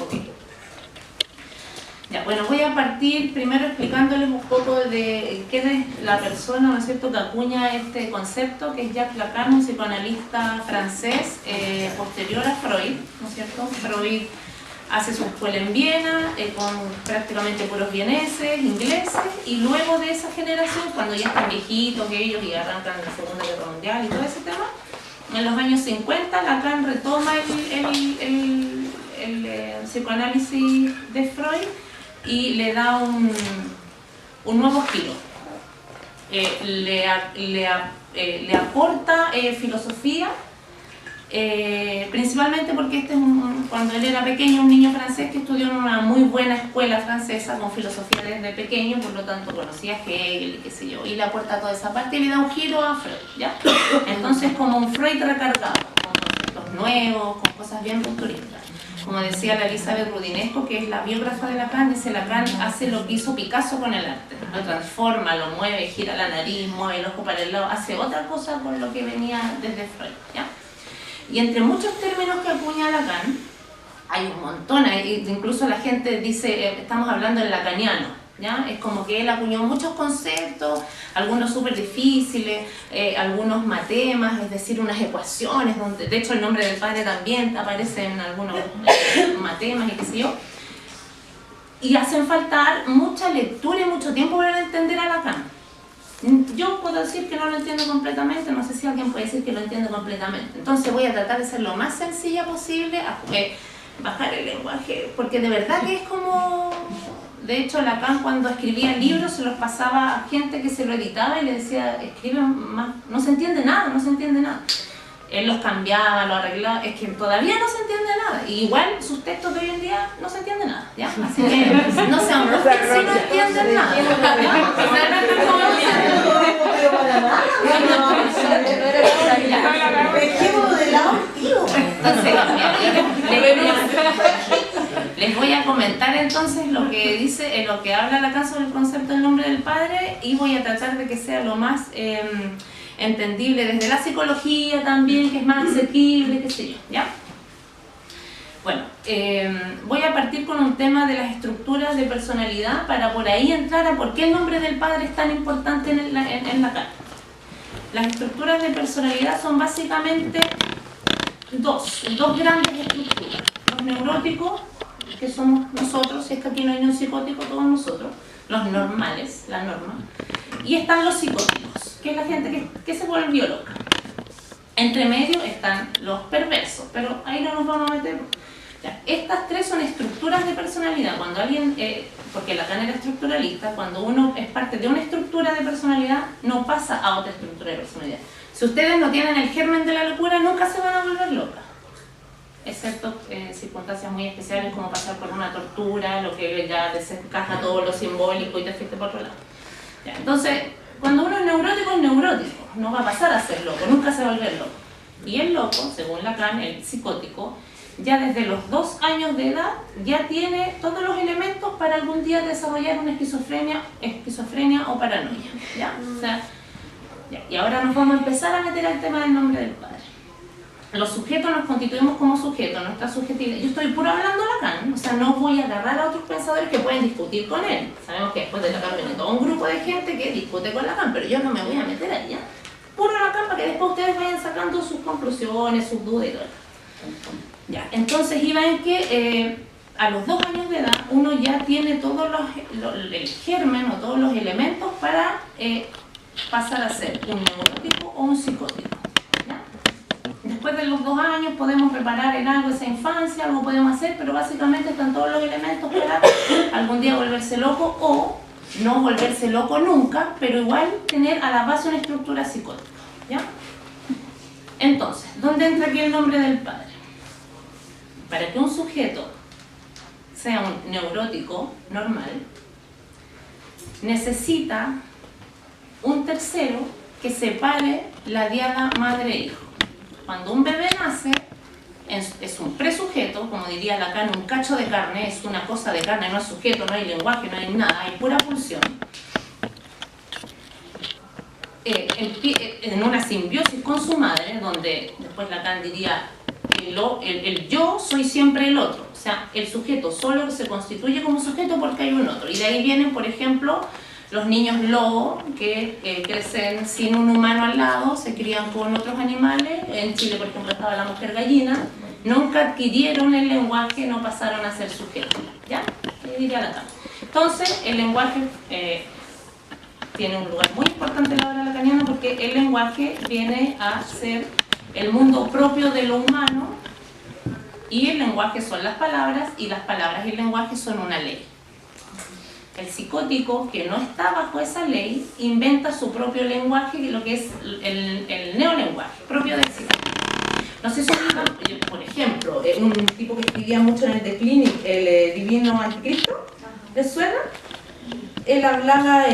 Okay. Ya, bueno, voy a partir primero explicándoles un poco de quién es la persona, ¿no es cierto?, que acuña este concepto, que es Jacques Lacan, un psicoanalista francés posterior a Freud, ¿no es cierto? Freud hace su escuela en Viena con prácticamente puros vieneses, ingleses, y luego de esa generación, cuando ya están viejitos ellos y arrancan la Segunda Guerra Mundial y todo ese tema, en los años 50 Lacan retoma el psicoanálisis de Freud y le da un nuevo giro. Le aporta filosofía, principalmente porque cuando él era pequeño, un niño francés que estudió en una muy buena escuela francesa con filosofía desde pequeño, por lo tanto conocía a Hegel y qué sé yo, y le aporta toda esa parte y le da un giro a Freud, ¿ya? Entonces, como un Freud recargado, con conceptos nuevos, con cosas bien futuristas. Como decía la Elizabeth Rudinesco, que es la biógrafa de Lacan, dice: Lacan hace lo que hizo Picasso con el arte, lo transforma, lo mueve, gira la nariz, mueve el ojo para el lado, hace otra cosa con lo que venía desde Freud, ¿ya? Y entre muchos términos que acuña Lacan, hay un montón, incluso la gente dice, estamos hablando del lacaniano, ¿ya? Es como que él acuñó muchos conceptos, algunos súper difíciles, algunos matemas, es decir, unas ecuaciones, donde de hecho el nombre del padre también aparece en algunos matemas y qué sé yo. Y hacen faltar mucha lectura y mucho tiempo para entender a Lacan. Yo puedo decir que no lo entiendo completamente, no sé si alguien puede decir que lo entiende completamente. Entonces voy a tratar de ser lo más sencilla posible, bajar el lenguaje, porque de verdad que es como... De hecho, Lacan cuando escribía libros se los pasaba a gente que se lo editaba y le decía, escribe más, no se entiende nada, no se entiende nada. Él los cambiaba, los arreglaba, es que todavía no se entiende nada. Y igual sus textos de hoy en día no se entiende nada, ¿ya? Así que no se angustien si no entienden nada. Les voy a comentar entonces lo que dice, lo que habla Lacan sobre el concepto del nombre del padre, y voy a tratar de que sea lo más entendible desde la psicología también, que es más asequible, qué sé yo, ¿ya? Bueno, voy a partir con un tema de las estructuras de personalidad para por ahí entrar a por qué el nombre del padre es tan importante en Lacan. Las estructuras de personalidad son básicamente dos grandes estructuras. Los neuróticos, que somos nosotros, si es que aquí no hay ni un psicótico, todos nosotros, los normales, la norma, y están los psicóticos, que es la gente que se volvió loca. Entre medio están los perversos, pero ahí no nos vamos a meter. Ya, estas tres son estructuras de personalidad. Cuando alguien, porque Lacan era estructuralista, cuando uno es parte de una estructura de personalidad, no pasa a otra estructura de personalidad. Si ustedes no tienen el germen de la locura, nunca se van a volver locas, excepto circunstancias muy especiales como pasar por una tortura, lo que ya desencaja todo lo simbólico y te fuiste por otro lado. Ya, entonces, cuando uno es neurótico, no va a pasar a ser loco, nunca se va a volver loco. Y el loco, según Lacan, el psicótico, ya desde los 2 años de edad ya tiene todos los elementos para algún día desarrollar una esquizofrenia o paranoia, ¿ya? O sea, ya. Y ahora nos vamos a empezar a meter al tema del nombre del padre. Los sujetos nos constituimos como sujetos, nuestra subjetividad. Yo estoy puro hablando Lacan, o sea, no voy a agarrar a otros pensadores que pueden discutir con él. Sabemos que después de Lacan viene todo un grupo de gente que discute con Lacan, pero yo no me voy a meter ahí, ¿ya? Puro Lacan para que después ustedes vayan sacando sus conclusiones, sus dudas y todo. Ya, entonces iba en que a los 2 años de edad uno ya tiene todos el germen o todos los elementos para pasar a ser un neurótico o un psicótico. Después de los 2 años podemos reparar en algo esa infancia, algo podemos hacer, pero básicamente están todos los elementos para algún día volverse loco o no volverse loco nunca, pero igual tener a la base una estructura psicótica, ¿ya? Entonces, ¿dónde entra aquí el nombre del padre? Para que un sujeto sea un neurótico normal, necesita un tercero que separe la diada madre-hijo. Cuando un bebé nace, es un presujeto, como diría Lacan, un cacho de carne, es una cosa de carne, no es sujeto, no hay lenguaje, no hay nada, hay pura pulsión. En una simbiosis con su madre, donde después Lacan diría el yo soy siempre el otro. O sea, el sujeto solo se constituye como sujeto porque hay un otro. Y de ahí vienen, por ejemplo, los niños lobo que crecen sin un humano al lado, se crían con otros animales. En Chile, por ejemplo, estaba la mujer gallina. Nunca adquirieron el lenguaje, no pasaron a ser sujetos. ¿Ya? Ahí diría la tabla. Entonces, el lenguaje tiene un lugar muy importante en la obra lacaniana porque el lenguaje viene a ser el mundo propio de lo humano y el lenguaje son las palabras y las palabras y el lenguaje son una ley. El psicótico que no está bajo esa ley inventa su propio lenguaje, lo que es el neolenguaje propio del psicótico. No sé si por ejemplo, un tipo que escribía mucho en el The Clinic, el Divino Anticristo, ¿les suena? Él hablaba,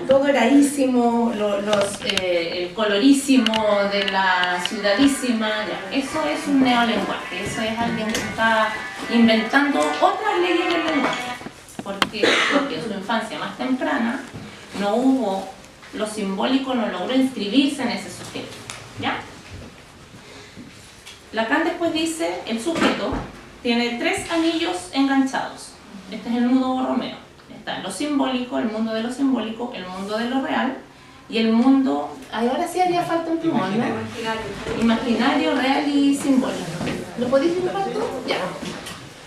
todo era ísimo, el colorísimo de la ciudadísima, ya. Eso es un neolenguaje, eso es alguien que está inventando otras leyes del lenguaje, porque en su infancia más temprana no hubo, lo simbólico no logró inscribirse en ese sujeto, ¿ya? Lacan después dice, el sujeto tiene 3 anillos enganchados, este es el nudo Borromeo. Está lo simbólico, el mundo de lo simbólico, el mundo de lo real y el mundo, ahora sí haría falta un timón, ¿no? Imaginario, real y simbólico. ¿Lo podéis dibujar tú? Ya.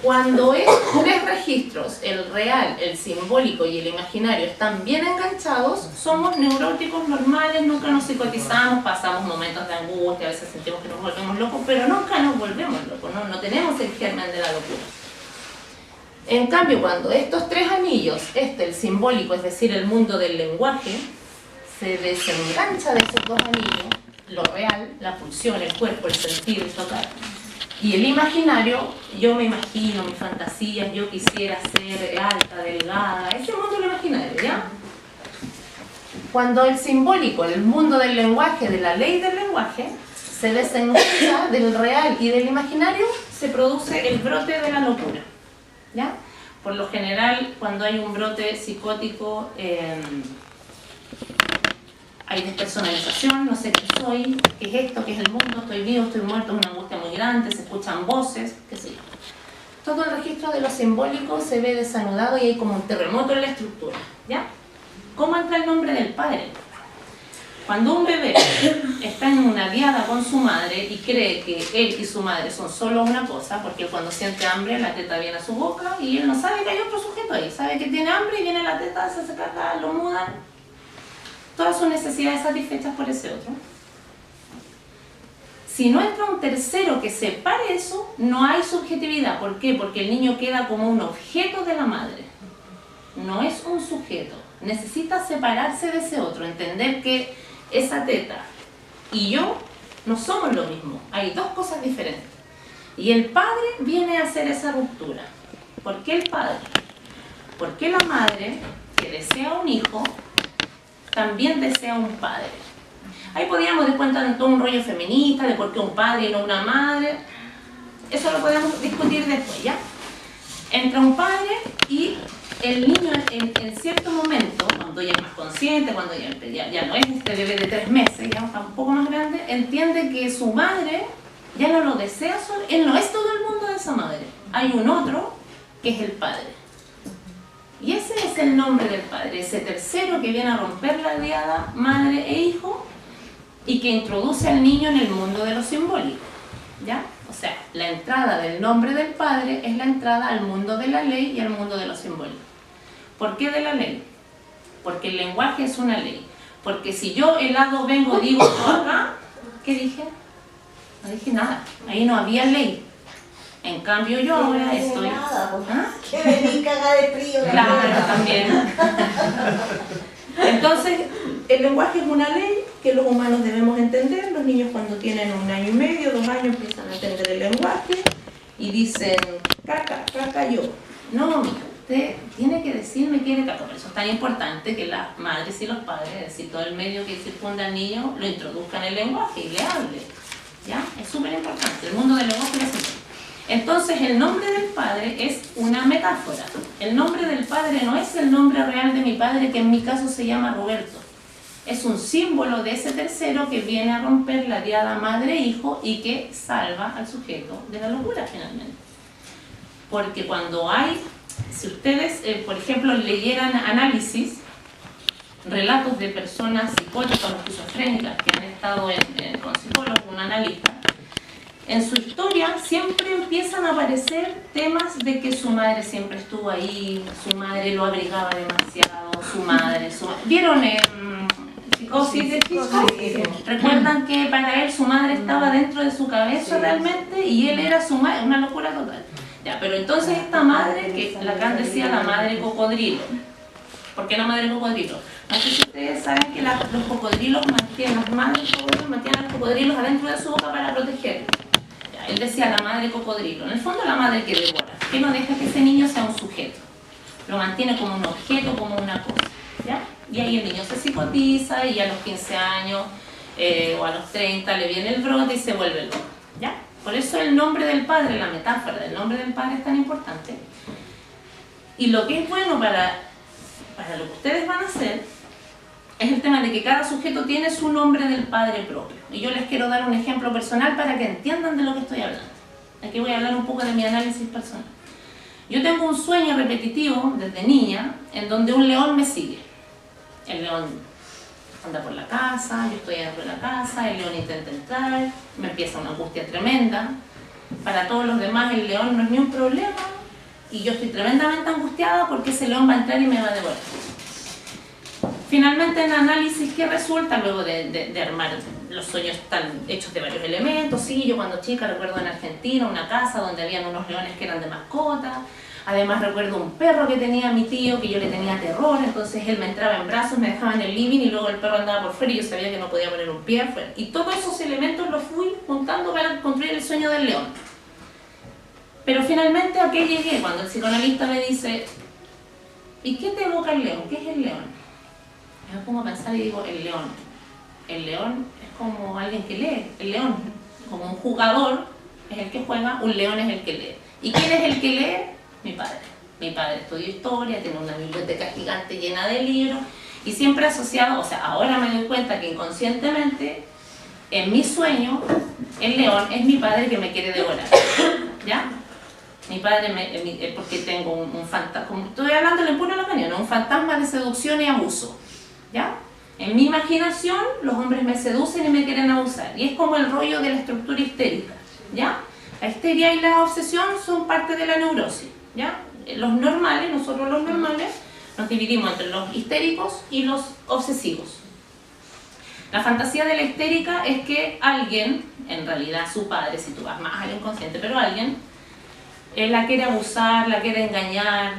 Cuando estos 3 registros, el real, el simbólico y el imaginario, están bien enganchados, somos neuróticos normales, nunca nos psicotizamos, pasamos momentos de angustia, a veces sentimos que nos volvemos locos, pero nunca nos volvemos locos, no tenemos el germen de la locura. En cambio, cuando estos 3 anillos, el simbólico, es decir, el mundo del lenguaje, se desengancha de esos 2 anillos, lo real, la pulsión, el cuerpo, el sentir, el tocar, y el imaginario, yo me imagino, mis fantasías, yo quisiera ser alta, delgada, ese mundo del imaginario, ¿ya? Cuando el simbólico, el mundo del lenguaje, de la ley del lenguaje, se desengancha del real y del imaginario, se produce el brote de la locura. ¿Ya? Por lo general, cuando hay un brote psicótico, hay despersonalización, no sé qué soy, qué es esto, qué es el mundo, estoy vivo, estoy muerto, es una angustia muy grande, se escuchan voces, qué sé yo. Todo el registro de lo simbólico se ve desanudado y hay como un terremoto en la estructura. ¿Ya? ¿Cómo entra el nombre del padre? Cuando un bebé está en una diada con su madre y cree que él y su madre son solo una cosa, porque cuando siente hambre la teta viene a su boca y él no sabe que hay otro sujeto ahí, sabe que tiene hambre y viene la teta, se hace caca, lo mudan, todas sus necesidades satisfechas por ese otro. Si no entra un tercero que separe eso, no hay subjetividad. ¿Por qué? Porque el niño queda como un objeto de la madre, no es un sujeto. Necesita separarse de ese otro, entender que esa teta y yo no somos lo mismo, hay 2 cosas diferentes. Y el padre viene a hacer esa ruptura. ¿Por qué el padre? Porque la madre, que desea un hijo, también desea un padre. Ahí podríamos después entrar en todo un rollo feminista, de por qué un padre y no una madre. Eso lo podemos discutir después, ¿ya? Entra un padre y el niño en cierto momento, cuando ya es más consciente, cuando ya no es este bebé de 3 meses, ya está un poco más grande, entiende que su madre ya no lo desea solo, él no es todo el mundo de esa madre. Hay un otro que es el padre. Y ese es el nombre del padre, ese tercero que viene a romper la diada madre e hijo y que introduce al niño en el mundo de lo simbólico. ¿Ya? O sea, la entrada del nombre del padre es la entrada al mundo de la ley y al mundo de lo simbólico. ¿Por qué de la ley? Porque el lenguaje es una ley. Porque si yo helado vengo, digo todo acá, ¿qué dije? No dije nada. Ahí no había ley. En cambio yo ahora estoy... ¿Ah? Que vení cagada de frío. Claro, también. Entonces, el lenguaje es una ley que los humanos debemos entender. Los niños cuando tienen 1 año y medio, 2 años, empiezan a entender el lenguaje y dicen, caca, caca yo. No, mija, usted tiene que decirme quiere caca. Por eso es tan importante que las madres y los padres, es decir, todo el medio que circunda al niño, lo introduzcan en el lenguaje y le hable. ¿Ya? Es súper importante. El mundo del lenguaje es importante. Entonces el nombre del padre es una metáfora. El nombre del padre no es el nombre real de mi padre, que en mi caso se llama Roberto. es un símbolo de ese tercero que viene a romper la diada madre-hijo y que salva al sujeto de la locura finalmente. Porque cuando hay, si ustedes, por ejemplo, leyeran análisis, relatos de personas psicóticas o esquizofrénicas que han estado con psicólogos, un analista, en su historia siempre empiezan a aparecer temas de que su madre siempre estuvo ahí, su madre lo abrigaba demasiado, ¿vieron Psicosis de Hitchcock? Recuerdan que para él su madre estaba dentro de su cabeza realmente y él era su madre, una locura total. Ya, pero entonces esta madre, que Lacan decía la madre cocodrilo. ¿Por qué la madre cocodrilo? No sé si ustedes saben que los cocodrilos mantienen, las madres cocodrilos mantienen a los cocodrilos adentro de su boca para protegerlos. Ya, él decía la madre cocodrilo. En el fondo la madre que devora, que no deja que ese niño sea un sujeto. Lo mantiene como un objeto, como una cosa. ¿Ya? Y ahí el niño se psicotiza y a los 15 años o a los 30 le viene el brote y se vuelve loco. ¿Ya? Por eso el nombre del padre, la metáfora del nombre del padre es tan importante. Y lo que es bueno para lo que ustedes van a hacer es el tema de que cada sujeto tiene su nombre del padre propio. Y yo les quiero dar un ejemplo personal para que entiendan de lo que estoy hablando. Aquí voy a hablar un poco de mi análisis personal. Yo tengo un sueño repetitivo desde niña en donde un león me sigue. El león anda por la casa, yo estoy dentro de la casa, el león intenta entrar, me empieza una angustia tremenda. Para todos los demás el león no es ni un problema y yo estoy tremendamente angustiada porque ese león va a entrar y me va a devorar. Finalmente en análisis, ¿qué resulta luego de armar los sueños tan hechos de varios elementos? Sí, yo cuando chica recuerdo en Argentina una casa donde habían unos leones que eran de mascota. Además recuerdo un perro que tenía mi tío, que yo le tenía terror, entonces él me entraba en brazos, me dejaba en el living y luego el perro andaba por fuera y yo sabía que no podía poner un pie afuera. Y todos esos elementos los fui juntando para construir el sueño del león. Pero finalmente ¿a qué llegué? Cuando el psicoanalista me dice, ¿y qué te evoca el león? ¿Qué es el león? Yo me pongo a pensar y digo, el león. El león es como alguien que lee, el león. Como un jugador es el que juega, un león es el que lee. ¿Y quién es el que lee? Mi padre. Mi padre estudió historia, tiene una biblioteca gigante llena de libros y siempre asociado, o sea, ahora me doy cuenta que inconscientemente en mi sueño el león es mi padre que me quiere devorar. ¿Ya? Mi padre, porque tengo un fantasma, estoy hablando en puro lacaniano, un fantasma de seducción y abuso. ¿Ya? En mi imaginación los hombres me seducen y me quieren abusar y es como el rollo de la estructura histérica. ¿Ya? La histeria y la obsesión son parte de la neurosis. ¿Ya? Los normales, nosotros los normales, nos dividimos entre los histéricos y los obsesivos. La fantasía de la histérica es que alguien, en realidad su padre, si tú vas más al inconsciente, pero alguien, la quiere abusar, la quiere engañar,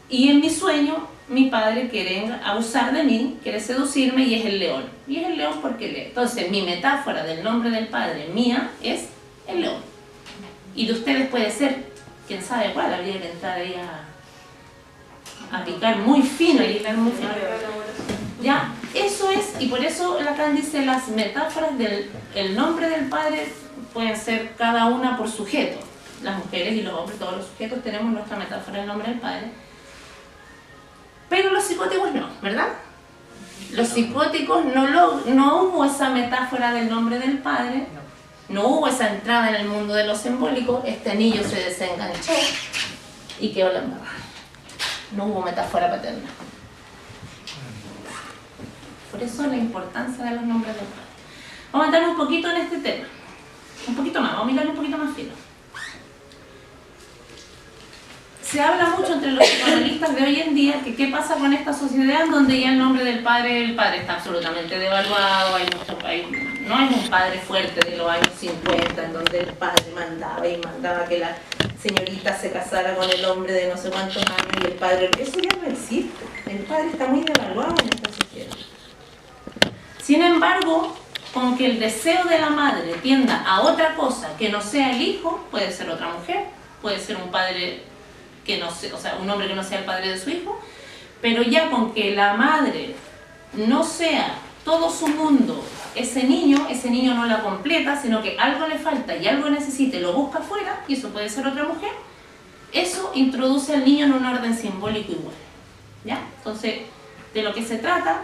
y en mi sueño mi padre quiere abusar de mí, quiere seducirme y es el león. Y es el león porque lee. Entonces mi metáfora del nombre del padre mía es el león. Y de ustedes puede ser, quién sabe cuál, habría que entrar ahí a picar muy fino y picar muy fino. Ya, eso es, y por eso Lacan dice las metáforas del nombre del padre pueden ser cada una por sujeto. Las mujeres y los hombres, todos los sujetos tenemos nuestra metáfora del nombre del padre. Pero los psicóticos no, ¿verdad? Los psicóticos no hubo esa metáfora del nombre del padre. No hubo esa entrada en el mundo de lo simbólico, este anillo se desenganchó y quedó la embarrada. No hubo metáfora paterna. Por eso la importancia de los nombres del padre. Vamos a entrar un poquito en este tema. Un poquito más, vamos a mirar un poquito más fino. Se habla mucho entre los psicoanalistas de hoy en día que qué pasa con esta sociedad donde ya el nombre del padre está absolutamente devaluado, no hay un padre fuerte de los años 50 en donde el padre mandaba que la señorita se casara con el hombre de no sé cuántos años y el padre, eso ya no existe, el padre está muy devaluado en esta sociedad. Sin embargo, con que el deseo de la madre tienda a otra cosa que no sea el hijo, puede ser otra mujer, puede ser un padre que no sea, o sea, un hombre que no sea el padre de su hijo, pero ya con que la madre no sea todo su mundo, ese niño no la completa, sino que algo le falta y algo necesita y lo busca afuera, y eso puede ser otra mujer, eso introduce al niño en un orden simbólico igual. ¿Ya? Entonces, De lo que se trata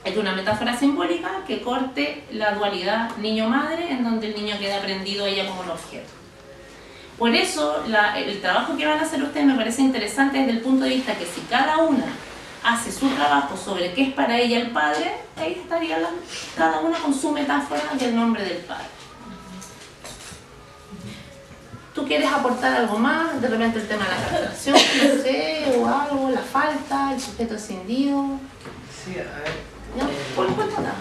es de una metáfora simbólica que corte la dualidad niño-madre, en donde el niño queda prendido a ella como un objeto. Por eso, el trabajo que van a hacer ustedes me parece interesante desde el punto de vista que si cada una hace su trabajo sobre qué es para ella el padre, ahí estaría cada una con su metáfora del nombre del padre. ¿Tú quieres aportar algo más? De repente el tema de la castración, no sé, o algo, la falta, el sujeto escindido. Sí, a ver. ¿No? Por lo cuento nada.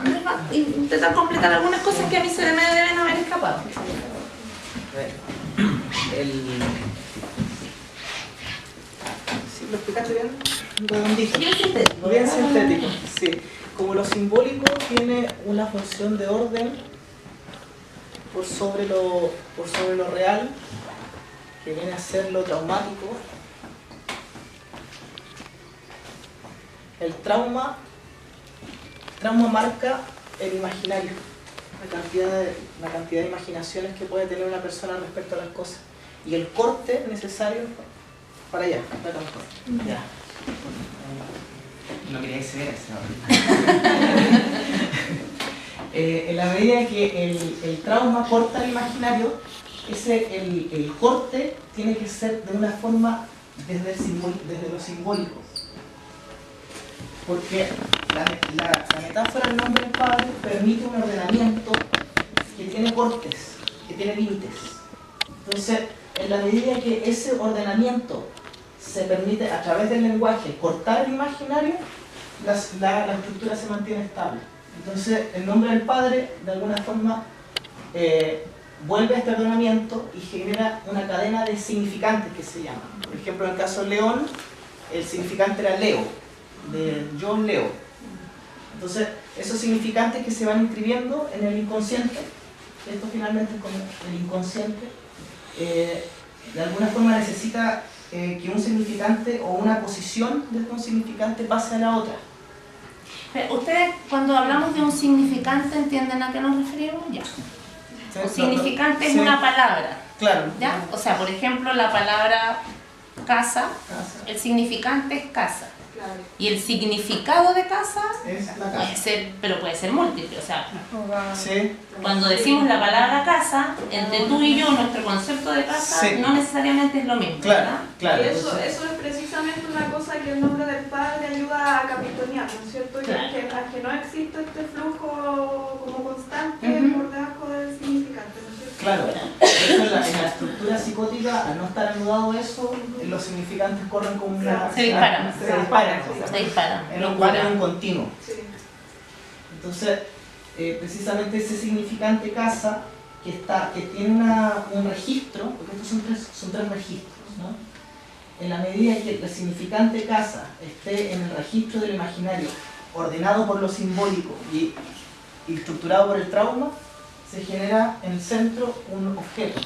Intentar completar algunas cosas que a mí se me deben haber escapado. A ver. ¿Sí lo explicaste bien? Redondito. Bien sintético. Bien sintético, sí. Como lo simbólico tiene una función de orden por sobre lo real, que viene a ser lo traumático. El trauma marca el imaginario, la cantidad de imaginaciones que puede tener una persona respecto a las cosas y el corte necesario para allá, para mejor. Ya. No quería que se viera eso. En la medida que el trauma corta el imaginario, el corte tiene que ser de una forma desde lo simbólico. Porque la metáfora del nombre del padre permite un ordenamiento que tiene cortes, que tiene límites. Entonces, en la medida que ese ordenamiento se permite a través del lenguaje cortar el imaginario, la estructura se mantiene estable. Entonces, el nombre del padre, de alguna forma, vuelve a este ordenamiento y genera una cadena de significantes que se llama. Por ejemplo, en el caso de León, el significante era Leo, de John Leo. Entonces, esos significantes que se van inscribiendo en el inconsciente, esto finalmente es como el inconsciente, de alguna forma necesita que un significante o una posición de un significante pase a la otra. Ustedes, cuando hablamos de un significante, ¿entienden a qué nos referimos? Ya. Un significante es una palabra. Claro. ¿Ya? O sea, por ejemplo, la palabra casa, el significante es casa. Claro. Y el significado de casa Es la puede casa. ser, pero puede ser múltiple. O sea, Sí. cuando decimos la palabra casa, entre tú y yo, nuestro concepto de casa Sí. no necesariamente es lo mismo. Claro, ¿verdad? claro. Y eso es precisamente una cosa que el nombre del padre ayuda a capitonear, ¿no es cierto? Claro. Que a que no existe este flujo como constante Ujú. por debajo del significante, ¿no es cierto? Claro, eso en la estructura psicótica, al no estar anudado eso, los significantes corren como una... Se disparan. Se disparan. Se disparan. En un cuadro Locura. en continuo. Sí. Entonces, precisamente ese significante casa, que tiene un registro, porque estos son tres registros, ¿no? En la medida que el significante casa esté en el registro del imaginario, ordenado por lo simbólico y estructurado por el trauma, se genera en el centro un objeto.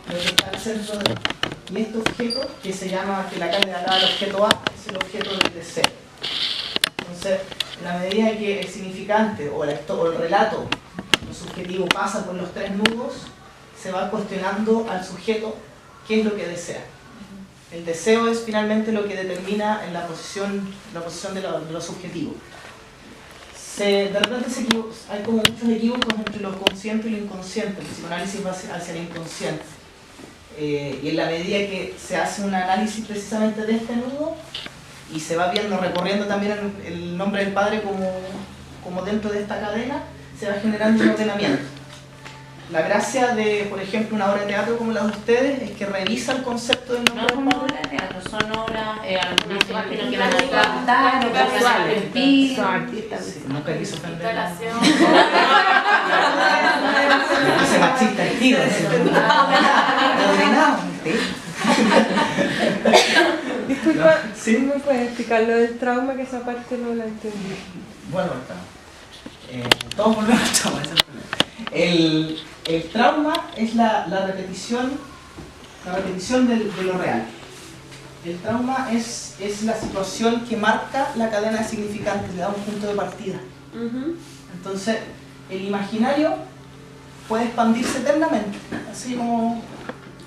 Lo que está al centro y este objeto, que se llama, que la Cándida hablaba del objeto A, es el objeto del deseo. Entonces, en la medida que el significante o el relato, lo subjetivo, pasa por los tres nudos, se va cuestionando al sujeto qué es lo que desea. El deseo es finalmente lo que determina en la posición de lo subjetivo. De repente hay como muchos equívocos entre lo consciente y lo inconsciente. El psicoanálisis va hacia el inconsciente. Y en la medida que se hace un análisis precisamente de este nudo y se va viendo, recorriendo también el nombre del padre como dentro de esta cadena, se va generando un ordenamiento. La gracia de, por ejemplo, una obra de teatro como la de ustedes es que revisa el concepto del No nombre son del padre. obras de teatro, son obras, algunas imágenes que van a cantar, o cosas al espíritu. Son artistas. Sí, nunca quiso ofender. Instalación. Ese machista el tiro. Disculpa, ¿Sí? ¿me puedes explicar lo del trauma? Que esa parte no la entendí. Bueno, todos volvemos al trauma, ese es el problema. El trauma es la repetición de lo real. El trauma es la situación que marca la cadena de significantes, le da un punto de partida. Entonces, el imaginario puede expandirse eternamente, así como...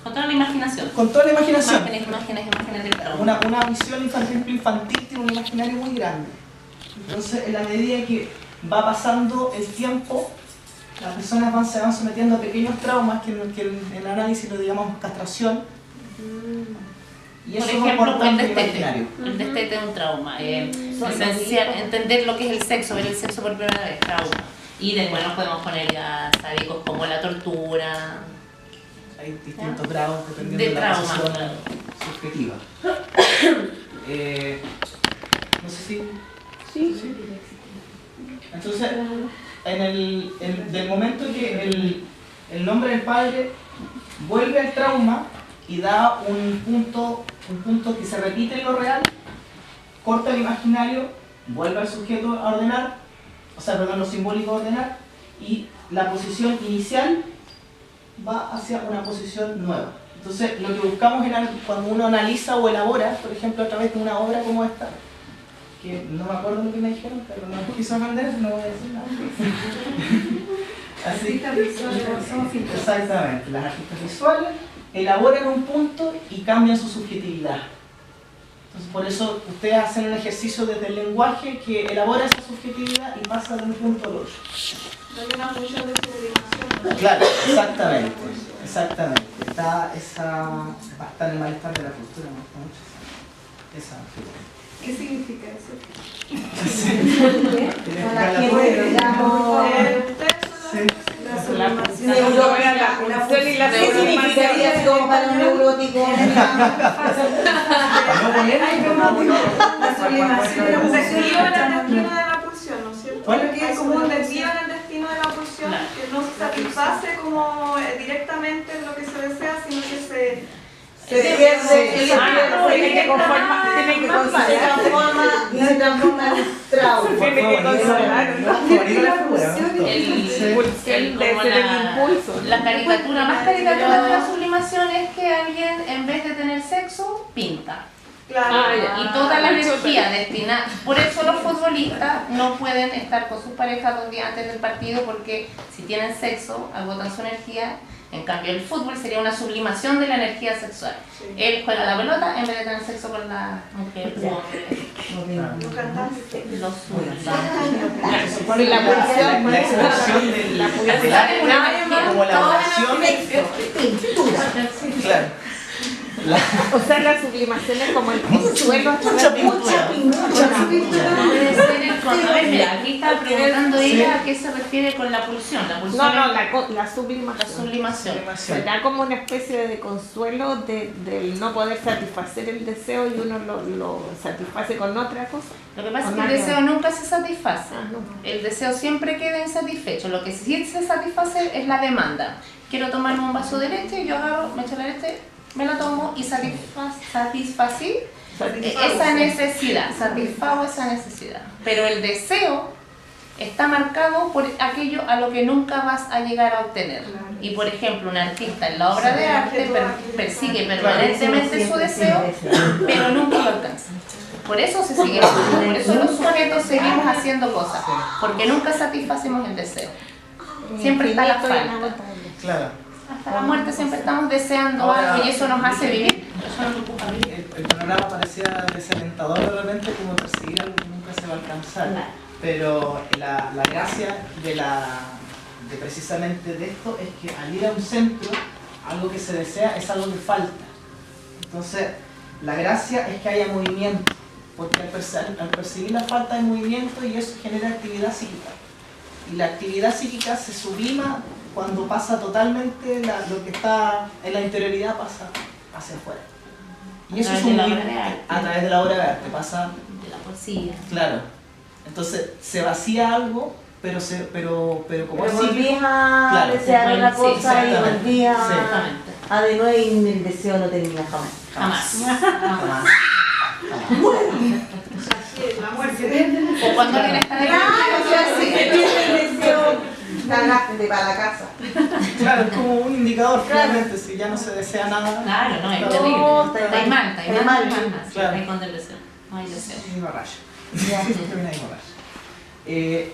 O Con toda la imaginación. Con toda la imaginación. Imágenes del trauma. Una visión infantil tiene un imaginario muy grande. Entonces, en la medida que va pasando el tiempo, las personas se van sometiendo a pequeños traumas que en el análisis lo llamamos castración. Y eso Por ejemplo, es el el destete. imaginario. El destete es un trauma. Esencial, entender lo que es el sexo, ver el sexo por primera vez, trauma. Y después nos podemos poner ya sádicos como la tortura. Hay distintos grados dependiendo De de la trauma, posición claro. subjetiva. No sé si... Sí. Entonces, del momento que el nombre del padre vuelve al trauma y da un punto que se repite en lo real, corta el imaginario, vuelve al sujeto a ordenar, lo simbólico a ordenar, y la posición inicial va hacia una posición nueva. Entonces, lo que buscamos cuando uno analiza o elabora, por ejemplo, a través de una obra como esta, que no me acuerdo lo que me dijeron, pero no quiso aprender, no voy a decir nada. Así, exactamente, las artistas visuales elaboran un punto y cambian su subjetividad. Entonces, por eso ustedes hacen un ejercicio desde el lenguaje que elabora esa subjetividad y pasa de un punto al otro. Hay una función de sublimación. Claro, exactamente. Está va a estar en el malestar de la cultura, me gusta mucho esa figura. ¿Qué significa eso? Para que digamos, La sublimación. ¿Qué significaría así como para un neurótico? La sublimación es un desvío en el destino de la pulsión, ¿no es cierto? ¿Cuál? Hay como un desvío en el destino de la pulsión que no se satisface como directamente lo que se desea, sino que se se transforma en trauma. La caricatura más caricatura de la sublimación es que alguien, en vez de tener sexo, pinta. Claro. Y toda la energía destinada. Por eso los futbolistas no pueden estar con sus parejas 2 días antes del partido, porque si tienen sexo, agotan su energía. En cambio, el fútbol sería una sublimación de la energía sexual. Sí. Él juega la pelota en vez de tener sexo con la mujer. Los cantantes. Los La expresión del arte como elaboración. Claro. O sea, la sublimación es como el consuelo. Mucha pintura. Puede ser el consuelo. A ver, mira, aquí está preguntando ella a qué se refiere con la pulsión. La pulsión No, es la sublimación. la sublimación. Será como una especie de consuelo del no poder satisfacer el deseo y uno lo satisface con otra cosa. Lo que pasa es que el deseo nunca se satisface. No. El deseo siempre queda insatisfecho. Lo que sí se satisface es la demanda. Quiero tomarme un vaso de leche, yo agarro, me echo la leche, me la tomo y satisfací esa necesidad, satisfago esa necesidad. Pero el deseo está marcado por aquello a lo que nunca vas a llegar a obtener. Y por ejemplo, un artista en la obra de arte persigue permanentemente su deseo, pero nunca lo alcanza. Por eso se sigue haciendo, por eso los sujetos seguimos haciendo cosas, porque nunca satisfacemos el deseo. Siempre está la falta. Claro. Hasta la muerte siempre estamos deseando algo y eso nos hace vivir. Eso nos empuja a vivir. El panorama parecía desalentador de repente, como perseguir algo que nunca se va a alcanzar. Pero la gracia de precisamente de esto es que al ir a un centro, algo que se desea es algo que falta. Entonces, la gracia es que haya movimiento, porque al percibir la falta de movimiento y eso genera actividad psíquica. Y la actividad psíquica se sublima cuando pasa totalmente lo que está en la interioridad pasa hacia afuera. Y eso es a través de la obra de arte, pasa de la poesía. Claro. Entonces se vacía algo, pero como es volvías a desear una cosa y volvías a de nuevo y el deseo no termina jamás. Jamás. O cuando alguien está de el deseo, cagaste para la casa. Claro, es como un indicador, finalmente, si ya no se desea nada. Claro, no, es No, terrible. está Hay mal. Claro. Hay con el deseo. No hay deseo. Mismo rayo. Termina mismo rayo.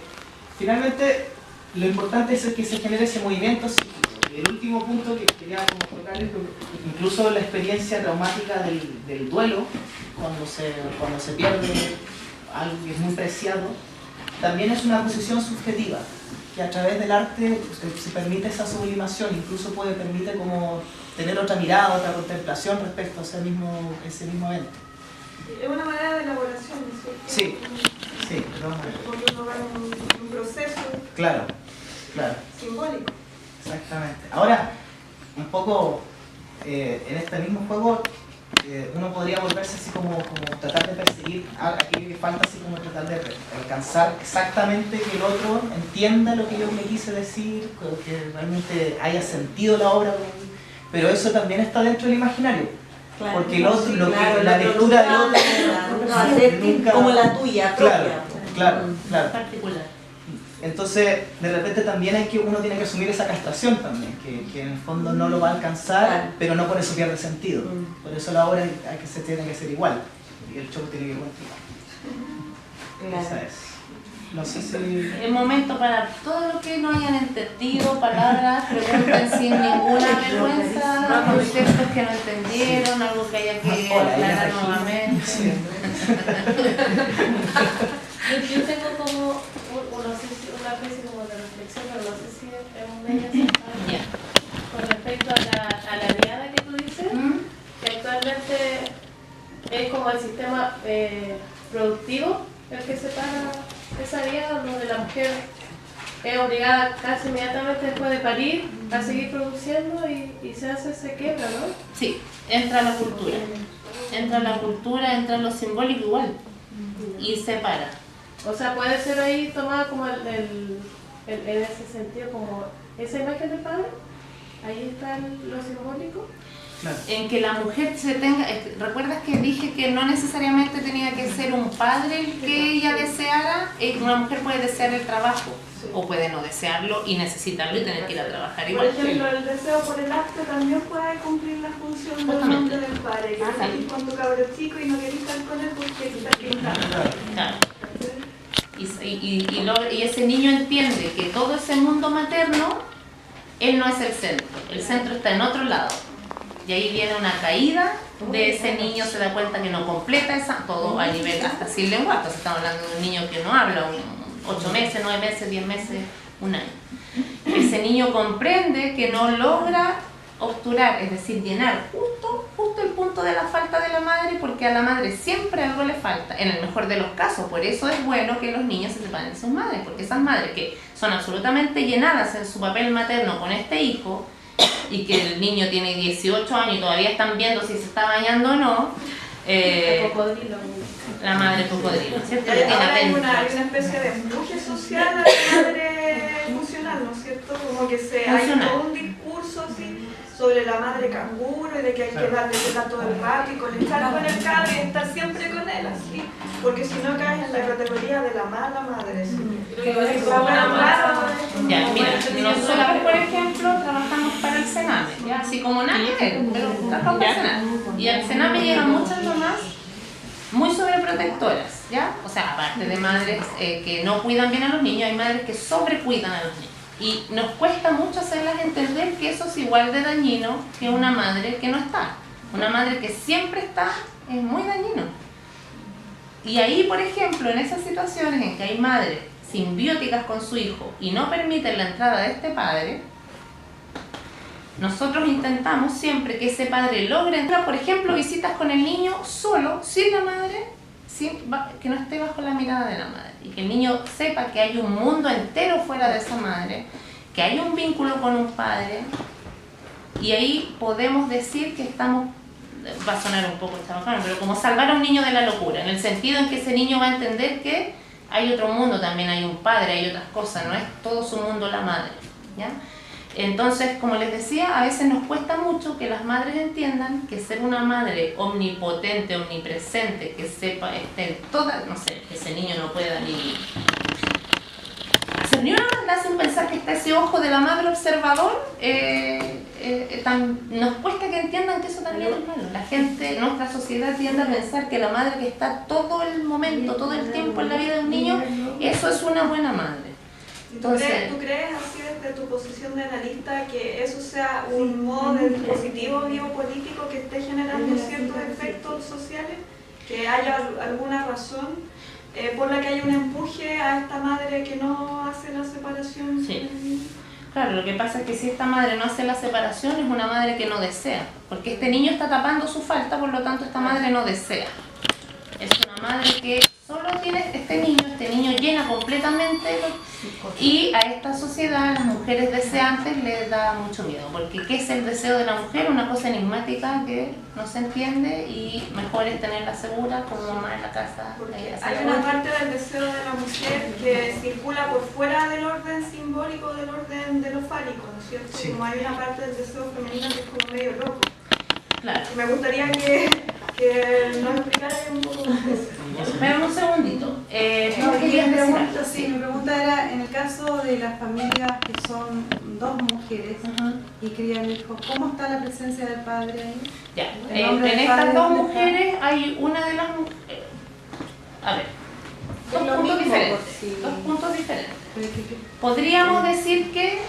Finalmente, lo importante es que se genere ese movimiento psíquico. el último punto que quería como tocar es incluso la experiencia traumática del duelo, cuando se pierde algo que es muy preciado, también es una posición subjetiva, que a través del arte se permite esa sublimación, incluso permite como tener otra mirada, otra contemplación respecto a ese mismo evento. Es una manera de elaboración, ¿no? Sí, sí, porque uno va en un proceso claro. simbólico. Exactamente. Ahora, un poco en este mismo juego, uno podría volverse así como tratar de perseguir aquello que falta, así como tratar de alcanzar exactamente que el otro entienda lo que yo me quise decir, que realmente haya sentido la obra, pero eso también está dentro del imaginario. Claro, porque el otro, la lectura del otro nunca, como la tuya propia. Claro. Particular. Entonces, de repente también uno tiene que asumir esa castración también, que en el fondo no lo va a alcanzar, claro, pero no por eso pierde sentido. Por eso la obra se tiene que ser igual, y el show tiene que ir contigo. Esa es. No sé si... El momento para todo lo que no hayan entendido, palabras, pregunten sin ninguna vergüenza, conceptos que no entendieron, algo que haya que aclarar nuevamente. Sí. Yo tengo como una especie como de reflexión, pero no sé si es un medio con respecto a la aliada que tú dices, que actualmente es como el sistema productivo el que separa esa aliada, donde la mujer es obligada casi inmediatamente después de parir a seguir produciendo y se hace ese quiebra, ¿no? Sí, entra la cultura, entra lo simbólico igual y separa. O sea, puede ser ahí tomada como en ese sentido, como esa imagen del padre, ahí está lo simbólico. Claro. En que la mujer se tenga, ¿recuerdas que dije que no necesariamente tenía que ser un padre el que ella deseara? Una mujer puede desear el trabajo, sí, o puede no desearlo y necesitarlo y tener que ir a trabajar igual. Por ejemplo, el deseo por el acto también puede cumplir la función del nombre del padre, que salís con tu cabro chico y no querés estar con él porque estás pintando. Claro. Y ese niño entiende que todo ese mundo materno, él no es el centro está en otro lado. Y ahí viene una caída de ese niño, se da cuenta que no completa todo a nivel hasta sin lenguaje. Entonces estamos hablando de un niño que no habla, 8 meses, 9 meses, 10 meses, un año. Ese niño comprende que no logra obturar, es decir, llenar justo el punto de la falta de la madre, porque a la madre siempre algo le falta, en el mejor de los casos. Por eso es bueno que los niños se separen de sus madres, porque esas madres que son absolutamente llenadas en su papel materno con este hijo, y que el niño tiene 18 años y todavía están viendo si se está bañando o no, la madre cocodrilo, ¿cierto? Hay una especie de empuje social a la madre funcional, ¿no es cierto? Como que hay todo un discurso así sobre la madre canguro y de que hay que darle teta todo el rato y conectar con el cabro y estar siempre con él así, porque si no caes en la categoría de la mala madre. Ya, mira, nosotros por ejemplo trabajamos para el Sename, ¿ya? Así como nadie, pero trabajamos para el Sename. Y al Sename llegan muchas mamás muy sobreprotectoras, ¿ya? O sea, aparte de madres que no cuidan bien a los niños, hay madres que sobrecuidan a los niños. Y nos cuesta mucho hacerlas entender que eso es igual de dañino que una madre que no está. Una madre que siempre está es muy dañino. Y ahí, por ejemplo, en esas situaciones en que hay madres simbióticas con su hijo y no permiten la entrada de este padre, nosotros intentamos siempre que ese padre logre entrar, por ejemplo, visitas con el niño solo, sin la madre, que no esté bajo la mirada de la madre, y que el niño sepa que hay un mundo entero fuera de esa madre, que hay un vínculo con un padre, y ahí podemos decir que estamos, va a sonar un poco chabacano, pero como salvar a un niño de la locura, en el sentido en que ese niño va a entender que hay otro mundo, también hay un padre, hay otras cosas, no es todo su mundo la madre, ¿ya? Entonces, como les decía, a veces nos cuesta mucho que las madres entiendan que ser una madre omnipotente, omnipresente, que sepa, esté en toda, no sé, que ese niño no pueda ni hacer ni una más, le hacen pensar que está ese ojo de la madre observador, nos cuesta que entiendan que eso también es malo. La gente, nuestra sociedad tiende a pensar que la madre que está todo el momento, todo el tiempo en la vida de un niño, eso es una buena madre. Entonces, ¿tú crees así de desde tu posición de analista que eso sea un modo de dispositivo biopolítico que esté generando ciertos efectos sociales? ¿Que haya alguna razón por la que haya un empuje a esta madre que no hace la separación? Sí. Claro, lo que pasa es que si esta madre no hace la separación es una madre que no desea, porque este niño está tapando su falta, por lo tanto esta madre no desea. Es una madre que solo tiene este niño llena completamente, y a esta sociedad, a las mujeres deseantes, les da mucho miedo, porque ¿qué es el deseo de la mujer? Una cosa enigmática que no se entiende, y mejor es tenerla segura como mamá en la casa. Hay una parte del deseo de la mujer que circula por fuera del orden simbólico, del orden de lo fálico, ¿no es cierto? Sí. Como hay una parte del deseo femenino que es como medio loco. Claro. Me gustaría que nos explicara un poco más de eso. Espera un segundito. Mi pregunta era, en el caso de las familias que son dos mujeres y crían hijos, ¿cómo está la presencia del padre ahí? Ya, en estas dos mujeres hay una de las mujeres. A ver, dos puntos diferentes. Podríamos decir que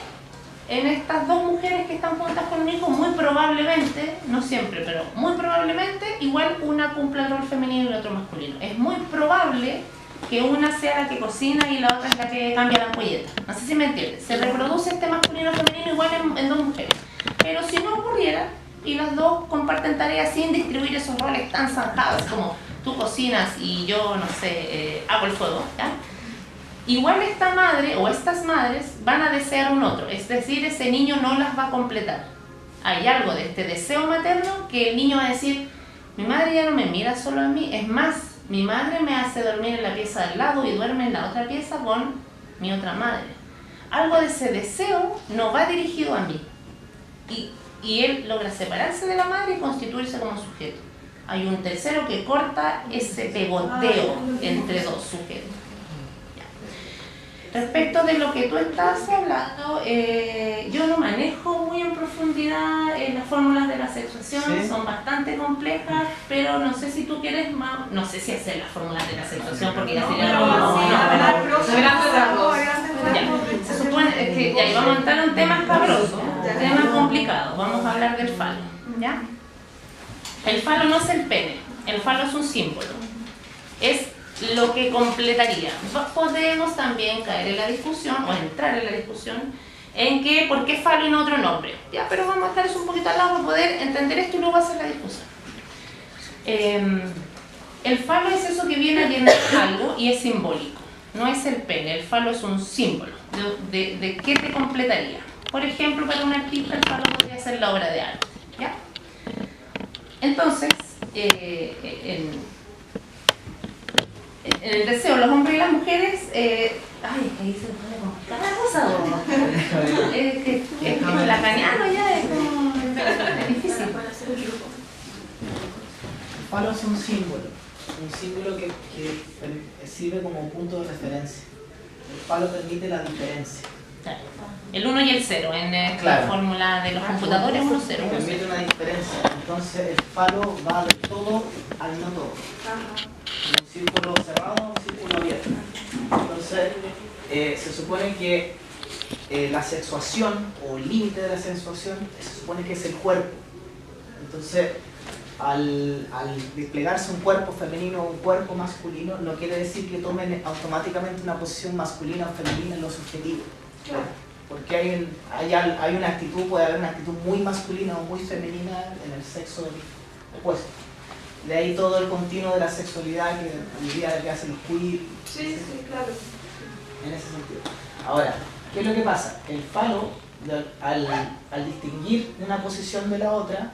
en estas dos mujeres que están juntas con un hijo, muy probablemente, no siempre, pero muy probablemente, igual una cumple el rol femenino y el otro masculino. Es muy probable que una sea la que cocina y la otra es la que cambia la ampolleta. No sé si me entiendes. Se reproduce este masculino-femenino igual en dos mujeres. Pero si no ocurriera, y las dos comparten tareas sin distribuir esos roles tan zanjados como tú cocinas y yo, no sé, hago el fuego, ¿ya? Igual esta madre o estas madres van a desear un otro, es decir, ese niño no las va a completar. Hay algo de este deseo materno que el niño va a decir, mi madre ya no me mira solo a mí, es más, mi madre me hace dormir en la pieza del lado y duerme en la otra pieza con mi otra madre. Algo de ese deseo no va dirigido a mí. Y él logra separarse de la madre y constituirse como sujeto. Hay un tercero que corta ese pegoteo entre dos sujetos. Respecto de lo que tú estás hablando, yo no manejo muy en profundidad las fórmulas de la sexuación, ¿sí? Son bastante complejas, pero no sé si tú quieres más, no sé si hacer las fórmulas de la sexuación, porque ya sería se supone que ya vamos a entrar en temas cabrosos, temas complicados, vamos a hablar del falo, ¿ya? El falo no es el pene, el falo es un símbolo, es lo que completaría. Podemos también caer en la discusión o entrar en la discusión en que ¿por qué falo y no otro nombre? Ya, pero vamos a estar eso un poquito al lado para poder entender esto y luego hacer la discusión. El falo es eso que viene a llenar algo y es simbólico, no es el pene. El falo es un símbolo de qué te completaría. Por ejemplo, para un artista el falo podría ser la obra de arte, ¿ya? Entonces, en el deseo, los hombres y las mujeres, ay, que ahí se pone complicada la cosa, que la cañana ya es como difícil. El falo es un símbolo que sirve como punto de referencia. El falo permite la diferencia. El 1 y el 0, en la fórmula de los computadores 1, 0. Permite una diferencia, entonces el falo va de todo al no todo. Un círculo cerrado, un círculo abierto. Entonces, se supone que la sexuación o el límite de la sexuación se supone que es el cuerpo. Entonces, al desplegarse un cuerpo femenino o un cuerpo masculino, no quiere decir que tomen automáticamente una posición masculina o femenina en lo subjetivo. Porque hay una actitud, puede haber una actitud muy masculina o muy femenina en el sexo opuesto. De ahí todo el continuo de la sexualidad que hoy día que hacen los queer. Sí, claro. En ese sentido. Ahora, ¿qué es lo que pasa? El falo, al distinguir una posición de la otra,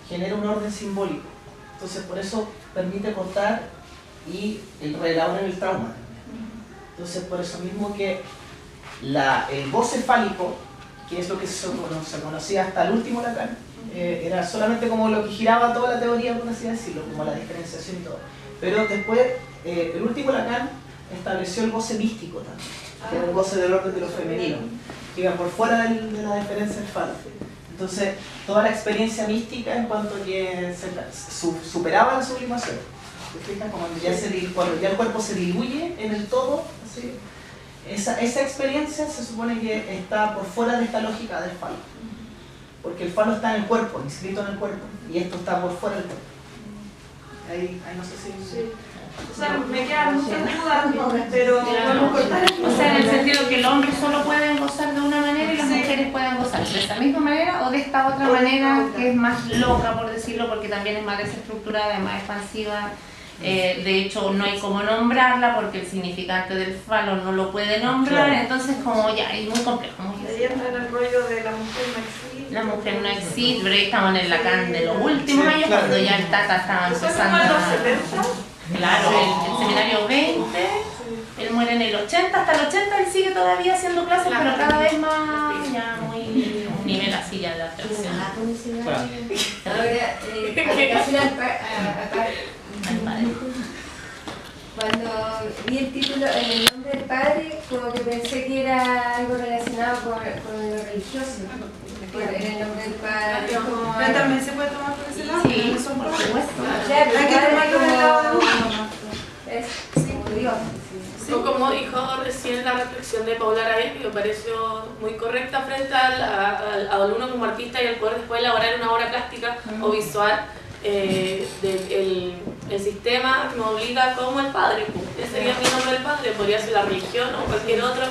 genera un orden simbólico. Entonces, por eso permite cortar y reelaborar el trauma. Entonces, por eso mismo que el goce fálico, que es lo que se conocía hasta el último Lacan, era solamente como lo que giraba toda la teoría, por así decirlo, como la diferenciación y todo. Pero después, el último Lacan estableció el goce místico también, que era el goce del orden de lo femenino, que iba por fuera de la diferencia del falo. Entonces, toda la experiencia mística en cuanto a que superaba la sublimación. ¿Te fijas? Cuando ya el cuerpo se diluye en el todo, así, esa experiencia se supone que está por fuera de esta lógica del falo. Porque el falo está en el cuerpo, inscrito en el cuerpo, y esto está por fuera del cuerpo. Ahí no sé si... Sí. O sea, me quedan muchas dudas, pero podemos cortar. O sea, en el sentido que el hombre solo pueden gozar de una manera y las mujeres pueden gozar de esta misma manera o de esta otra manera que es más loca, por decirlo, porque también es más desestructurada, es más expansiva. De hecho, no hay como nombrarla porque el significante del falo no lo puede nombrar, Claro. entonces como ya, es muy complejo. Ahí entra en el rollo de la mujer no existe. La mujer no existe, pero ahí estamos en el Lacan de los últimos años, claro. cuando ya el Tata estaba Eso fue empezando como en los a... 70. Claro, el seminario 20, él muere en el 80, hasta el 80 él sigue todavía haciendo clases, pero cada vez más, ya muy, un nivel así ya de abstracción. Claro. Ahora, aplicación al padre. Cuando vi el título en el nombre del padre, como que pensé que era algo relacionado con lo religioso. En el nombre del padre, como... Pero también se puede tomar por ese lado. Sí, son por propios. supuesto. Claro, Hay que tomarlo del lado de uno. es como Dios. O como dijo recién la reflexión de Paula Araya, que me pareció muy correcta frente al uno como artista y al poder después elaborar una obra plástica o visual el sistema que me obliga como el padre. Ese sería mi nombre del padre, podría ser la religión o cualquier otro.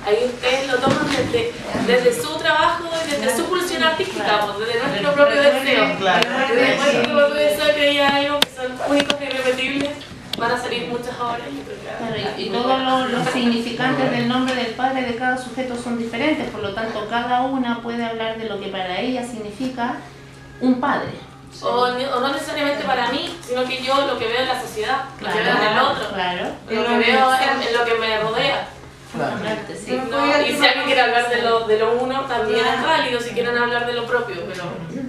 Ahí ustedes lo toman desde su trabajo y desde su pulsión artística, desde nuestro propio deseo. Claro. Desde nuestro propio deseo que hay algo que son únicos e irrepetibles. Van a salir muchas obras. Claro, y todos los significantes del nombre del padre de cada sujeto son diferentes, por lo tanto cada una puede hablar de lo que para ella significa un padre. O no necesariamente para mí, sino que yo lo que veo en la sociedad, lo que veo en el otro, Claro. lo que veo en lo que me rodea. Claro. Sí. No, y si alguien quiere hablar de lo uno, también es válido si quieren hablar de lo propio, pero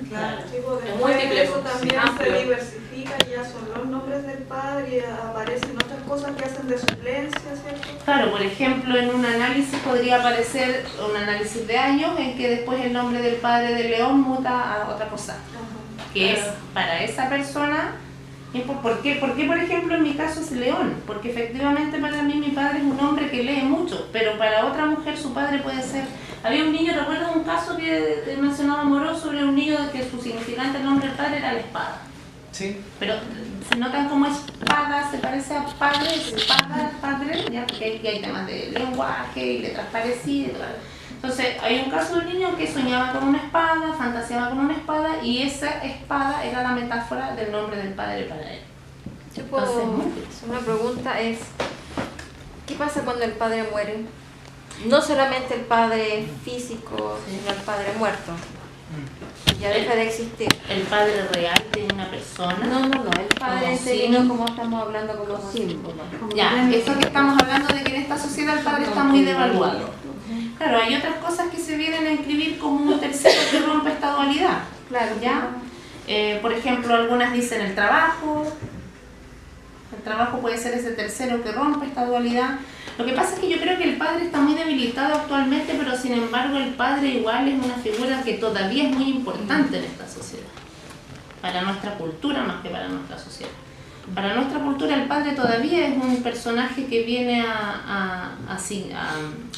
Claro, sí, pues, Es después múltiple, eso también amplio. se diversifica y ya son los nombres del padre y aparecen otras cosas que hacen de suplencia, ¿cierto? Claro, por ejemplo, en un análisis podría aparecer un análisis de años en que después el nombre del padre de León muta a otra cosa, que es para esa persona. ¿Por qué, por ejemplo, en mi caso es León? Porque efectivamente para mí mi padre es un hombre que lee mucho, pero para otra mujer su padre puede ser... Había un niño, recuerdo un caso que mencionaba Moró sobre un niño que su significante, el nombre del padre era la espada. Sí. Pero se notan como espada, se parece a padre, espada, padre, ya, porque aquí hay temas de lenguaje y letras parecidas. Entonces, hay un caso de un niño que soñaba con una espada, fantaseaba con una espada, y esa espada era la metáfora del nombre del padre para él. Yo puedo Entonces, una pregunta es, ¿qué pasa cuando el padre muere? No solamente el padre físico, sino el padre muerto. Ya deja de existir. el padre real de una persona. No, el padre Como en términos como estamos hablando como símbolo. Ya, eso que estamos hablando de que en esta sociedad el padre está muy devaluado. Claro, hay otras cosas que se vienen a inscribir como un tercero que rompe esta dualidad. Claro, ¿Ya? Por ejemplo, algunas dicen el trabajo. El trabajo puede ser ese tercero que rompe esta dualidad. Lo que pasa es que yo creo que el padre está muy debilitado actualmente, pero sin embargo el padre igual es una figura que todavía es muy importante en esta sociedad. Para nuestra cultura más que para nuestra sociedad. Para nuestra cultura el padre todavía es un personaje que viene a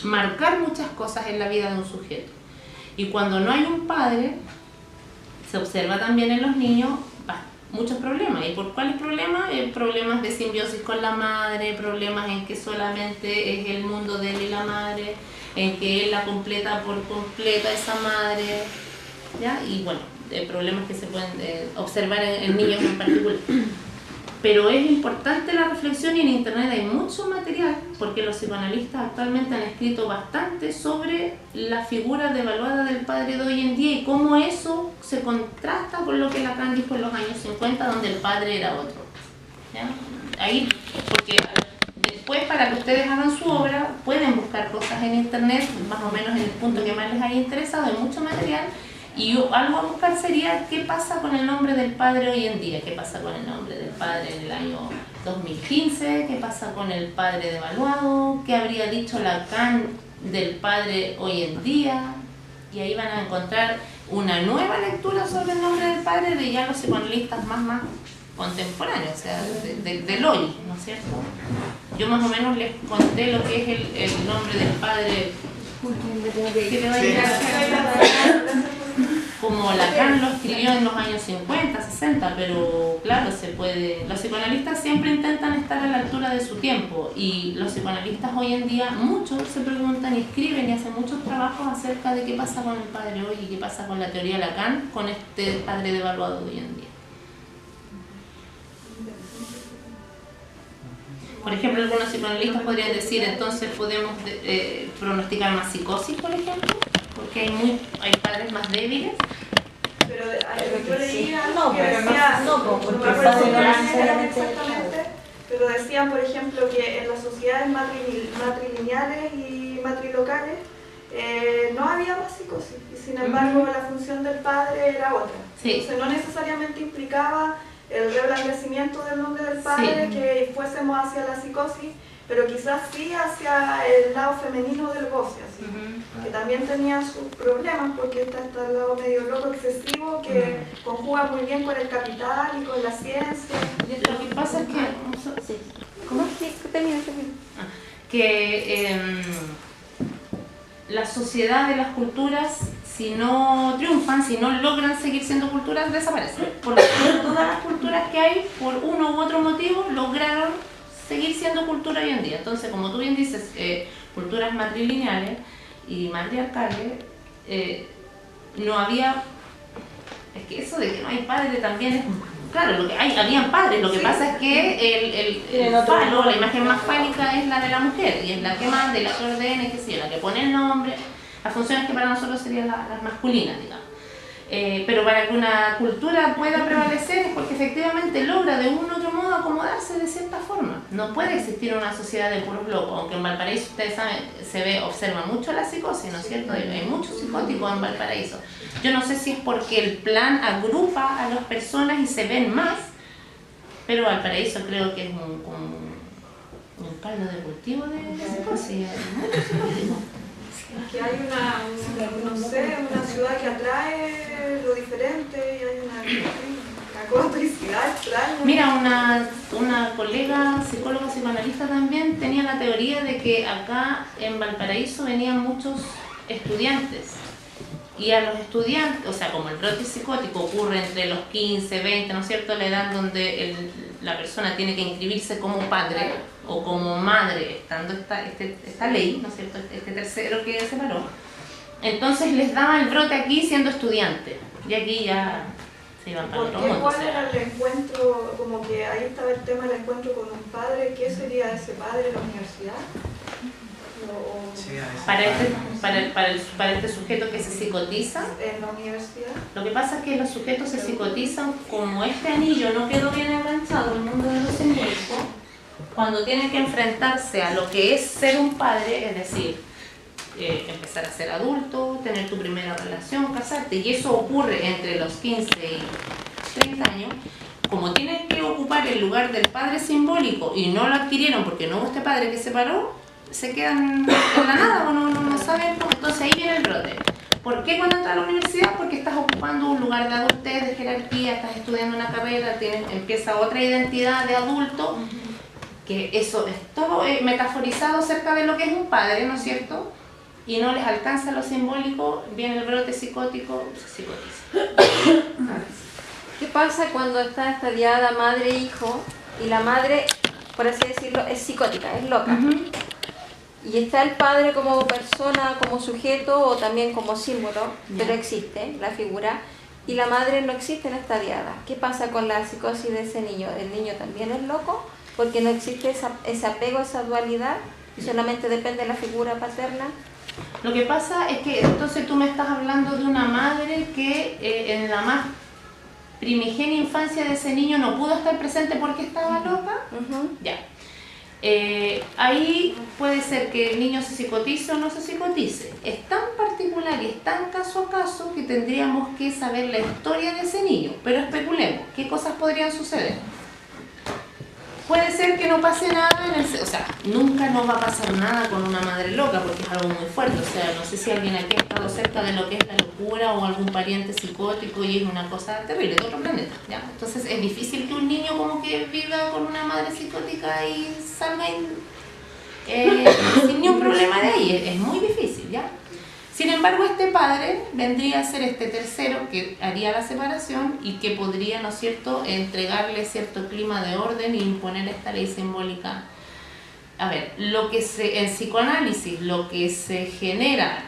marcar muchas cosas en la vida de un sujeto. Y cuando no hay un padre, se observa también en los niños muchos problemas. ¿Y por cuáles problemas? Problemas de simbiosis con la madre, problemas en que solamente es el mundo de él y la madre, en que él la completa por completa esa madre, ¿ya? Y bueno, problemas que se pueden observar en niños en particular. Pero es importante la reflexión y en internet hay mucho material porque los psicoanalistas actualmente han escrito bastante sobre la figura devaluada del padre de hoy en día y cómo eso se contrasta con lo que Lacan dijo en los años 50 donde el padre era otro. ¿Ya? Ahí, porque después para que ustedes hagan su obra pueden buscar cosas en internet, más o menos en el punto que más les haya interesado, hay mucho material. Y algo a buscar sería qué pasa con el nombre del padre hoy en día, qué pasa con el nombre del padre en el año 2015, qué pasa con el padre devaluado, qué habría dicho Lacan del padre hoy en día. Y ahí van a encontrar una nueva lectura sobre el nombre del padre de ya los psicoanalistas más contemporáneos, o sea, del hoy, ¿no es cierto? yo más o menos les conté lo que es el nombre del padre que le va a llegar. Como Lacan lo escribió en los años 50, 60, pero claro, se puede. Los psicoanalistas siempre intentan estar a la altura de su tiempo y los psicoanalistas hoy en día, muchos se preguntan y escriben y hacen muchos trabajos acerca de qué pasa con el padre hoy y qué pasa con la teoría Lacan, con este padre devaluado de hoy en día. Por ejemplo, algunos psicoanalistas podrían decir, entonces podemos pronosticar más psicosis, por ejemplo, porque hay padres más débiles. Pero yo leí algo No, que pero decía, porque el padre no necesariamente. exactamente, pero decían, por ejemplo, que en las sociedades matrilineales y matrilocales no había más psicosis, y sin embargo la función del padre era otra. Sí. Entonces no necesariamente implicaba el reblandecimiento del nombre del padre, sí, que fuésemos hacia la psicosis, pero quizás sí hacia el lado femenino del goce, así, que también tenía sus problemas porque está el lado medio loco excesivo que conjuga muy bien con el capital y con la ciencia. Lo que pasa es que... ¿Cómo es que termina? Que la sociedad de las culturas, si no triunfan, si no logran seguir siendo culturas, desaparecen. Por lo tanto, todas las culturas que hay, por uno u otro motivo, lograron seguir siendo cultura hoy en día. Entonces, como tú bien dices, culturas matrilineales y matriarcales, no había... Es que eso de que no hay padre también es... Claro, habían padres, lo que pasa es que el falo, la imagen más fálica es la de la mujer, y es la que manda y la que ordena, y qué sé yo, la que pone el nombre, las funciones que para nosotros serían las masculinas, digamos. Pero para que una cultura pueda prevalecer es porque efectivamente logra de un u otro modo acomodarse de cierta forma. No puede existir una sociedad de puros locos, aunque en Valparaíso, ustedes saben, observa mucho la psicosis, ¿no es cierto? Hay muchos psicóticos en Valparaíso. Yo no sé si es porque el plan agrupa a las personas y se ven más, pero Valparaíso creo que es un caldo de cultivo de psicosis, hay muchos psicóticos. Que hay una ciudad que atrae lo diferente y hay una complicidad extraña. Mira, una colega psicóloga psicoanalista también tenía la teoría de que acá en Valparaíso venían muchos estudiantes y a los estudiantes, o sea, como el brote psicótico ocurre entre los 15, 20, ¿no es cierto?, la edad donde la persona tiene que inscribirse como padre o como madre, estando esta ley, ¿no es cierto?, este tercero que separó, entonces les daba el brote aquí siendo estudiante, y aquí ya se iban para otro mundo. ¿Cuál era el encuentro, como que ahí estaba el tema del encuentro con un padre? ¿Qué sería ese padre en la universidad? Para este sujeto que se psicotiza en la universidad. Lo que pasa es que los sujetos se psicotizan como este anillo no quedó bien enganchado en el mundo de los simbólicos, cuando tienen que enfrentarse a lo que es ser un padre, es decir, empezar a ser adulto, tener tu primera relación, casarte, y eso ocurre entre los 15 y 30 años, como tienen que ocupar el lugar del padre simbólico y no lo adquirieron porque no hubo este padre que se separó, se quedan en la nada o no saben cómo. Entonces ahí viene el brote. ¿Por qué cuando entras a la universidad? Porque estás ocupando un lugar de adultez, de jerarquía, estás estudiando una carrera, empieza otra identidad de adulto, que eso es todo metaforizado acerca de lo que es un padre, ¿no es cierto? Y no les alcanza lo simbólico, viene el brote psicótico, se psicotiza. ¿Qué pasa cuando está estadiada madre-hijo y la madre, por así decirlo, es psicótica, es loca? Y está el padre como persona, como sujeto o también como símbolo, pero existe la figura, y la madre no existe en estadiada. ¿Qué pasa con la psicosis de ese niño? ¿El niño también es loco? Porque no existe ese apego, esa dualidad, y solamente depende de la figura paterna. Lo que pasa es que entonces tú me estás hablando de una madre que en la más primigenia infancia de ese niño no pudo estar presente porque estaba loca. Ya. Ahí puede ser que el niño se psicotice o no se psicotice. Es tan particular y es tan caso a caso que tendríamos que saber la historia de ese niño. Pero especulemos, ¿qué cosas podrían suceder? puede ser que no pase nada o sea, nunca nos va a pasar nada con una madre loca porque es algo muy fuerte. O sea, no sé si alguien aquí ha estado cerca de lo que es la locura o algún pariente psicótico y es una cosa terrible, de otro planeta, ¿ya? Entonces es difícil que un niño como que viva con una madre psicótica y salga sin ni un problema de ahí, es muy difícil, ¿ya? Sin embargo, este padre vendría a ser este tercero que haría la separación y que podría, ¿no es cierto?, entregarle cierto clima de orden e imponer esta ley simbólica. A ver, en psicoanálisis, lo que se genera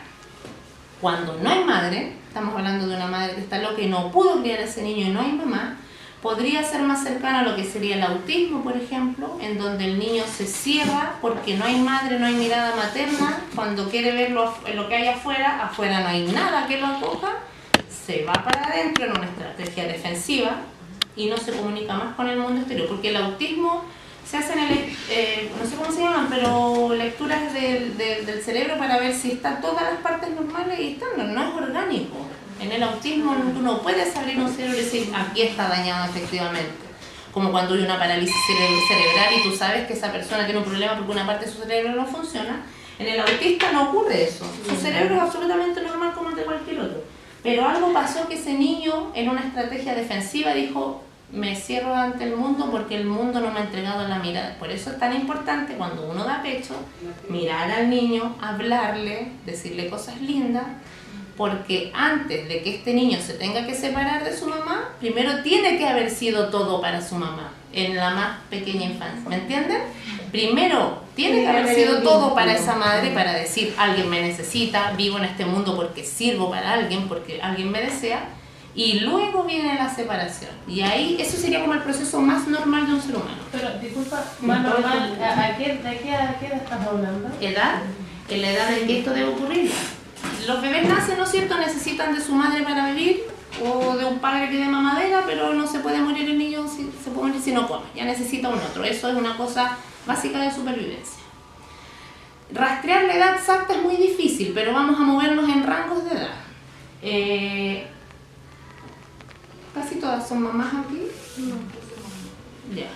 cuando no hay madre, estamos hablando de una madre que está loca y no pudo criar a ese niño y no hay mamá, podría ser más cercano a lo que sería el autismo, por ejemplo, en donde el niño se cierra porque no hay madre, no hay mirada materna, cuando quiere ver lo que hay afuera no hay nada que lo acoja, se va para adentro en una estrategia defensiva y no se comunica más con el mundo exterior, porque el autismo se hacen, no sé cómo se llaman, pero lecturas del cerebro para ver si están todas las partes normales y están, no es orgánico. En el autismo tú no puedes abrir un cerebro y decir, aquí está dañado efectivamente. Como cuando hay una parálisis cerebral y tú sabes que esa persona tiene un problema porque una parte de su cerebro no funciona. En el autista no ocurre eso. Su cerebro es absolutamente normal como el de cualquier otro. Pero algo pasó que ese niño, en una estrategia defensiva, dijo, me cierro ante el mundo porque el mundo no me ha entregado la mirada. Por eso es tan importante cuando uno da pecho, mirar al niño, hablarle, decirle cosas lindas, porque antes de que este niño se tenga que separar de su mamá, primero tiene que haber sido todo para su mamá, en la más pequeña infancia, ¿me entienden? Primero tiene que haber sido todo para esa madre, para decir, alguien me necesita, vivo en este mundo porque sirvo para alguien, porque alguien me desea, y luego viene la separación. Y ahí, eso sería como el proceso más normal de un ser humano. Pero, disculpa, más normal, ¿de qué edad estás hablando? ¿Edad? En la edad en que esto debe ocurrir. Los bebés nacen, ¿no es cierto?, necesitan de su madre para vivir o de un padre que dé mamadera, pero no se puede morir el niño, se puede morir si no come, ya necesita un otro. Eso es una cosa básica de supervivencia. Rastrear la edad exacta es muy difícil, pero vamos a movernos en rangos de edad. ¿Casi todas son mamás aquí? No. Ya.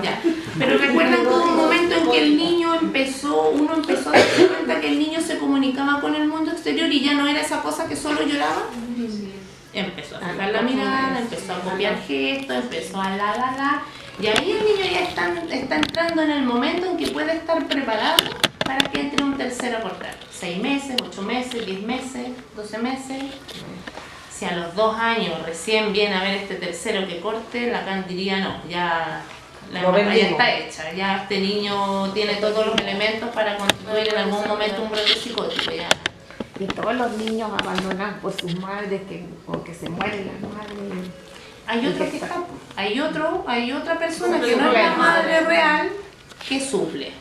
Ya. Pero recuerdan que hubo un momento en que el niño uno empezó a darse cuenta que el niño se comunicaba con el mundo exterior y ya no era esa cosa que solo lloraba. Empezó a sacar la mirada, empezó a copiar gestos, empezó a la. Y ahí el niño ya está entrando en el momento en que puede estar preparado para que entre un tercero a cortar. 6 meses, 8 meses, 10 meses, 12 meses. Si a los 2 años recién viene a ver este tercero que corte, Lacan diría no, ya la batalla está hecha, ya este niño tiene todos los elementos para constituir en algún momento un brote psicótico. Ya. Y todos los niños abandonados por sus madres, o que se mueren las madres. Hay otra persona que no es la madre real que suple.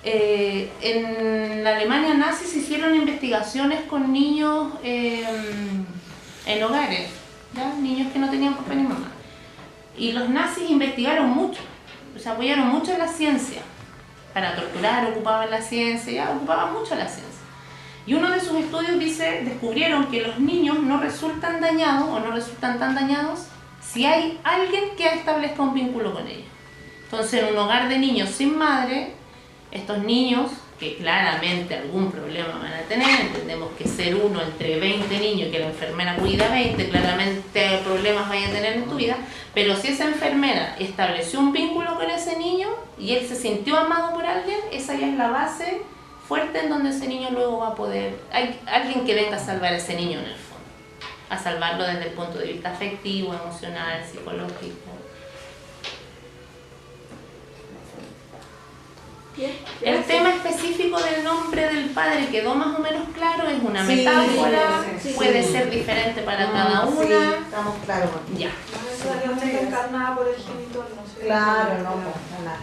En la Alemania nazi se hicieron investigaciones con niños en hogares, ¿ya? Niños que no tenían papá ni mamá. Y los nazis investigaron mucho, se apoyaron mucho en la ciencia. Para torturar ocupaban la ciencia, ocupaban mucho la ciencia. Y uno de sus estudios descubrieron que los niños no resultan dañados o no resultan tan dañados si hay alguien que establezca un vínculo con ellos. Entonces, en un hogar de niños sin madre, estos niños, que claramente algún problema van a tener, entendemos que ser uno entre 20 niños, que la enfermera cuida 20, claramente problemas vayan a tener en tu vida, pero si esa enfermera estableció un vínculo con ese niño y él se sintió amado por alguien, esa ya es la base fuerte en donde ese niño luego va a poder, hay alguien que venga a salvar a ese niño en el fondo, a salvarlo desde el punto de vista afectivo, emocional, psicológico. El tema específico del nombre del padre quedó más o menos claro, es una metáfora, puede ser diferente para cada una. Sí, estamos claros. Ya. No necesariamente encarnada por el genitor, no sé. Claro, no, nada.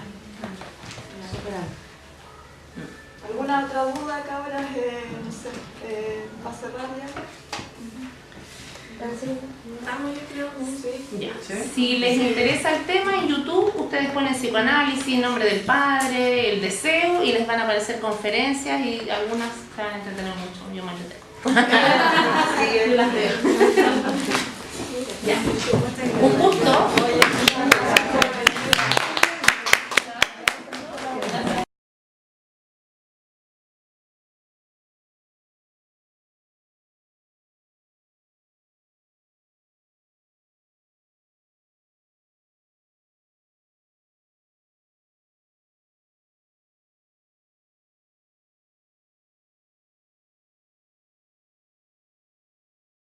¿Alguna otra duda, cabras? No sé, para cerrar ya. Estamos, yo creo, sí. Ya. Si les interesa el tema, en YouTube ustedes ponen psicoanálisis, nombre del padre, el deseo, y les van a aparecer conferencias y algunas se van a entretener mucho. Yo me entretengo. Sí, yo las veo. Ya. Un gusto.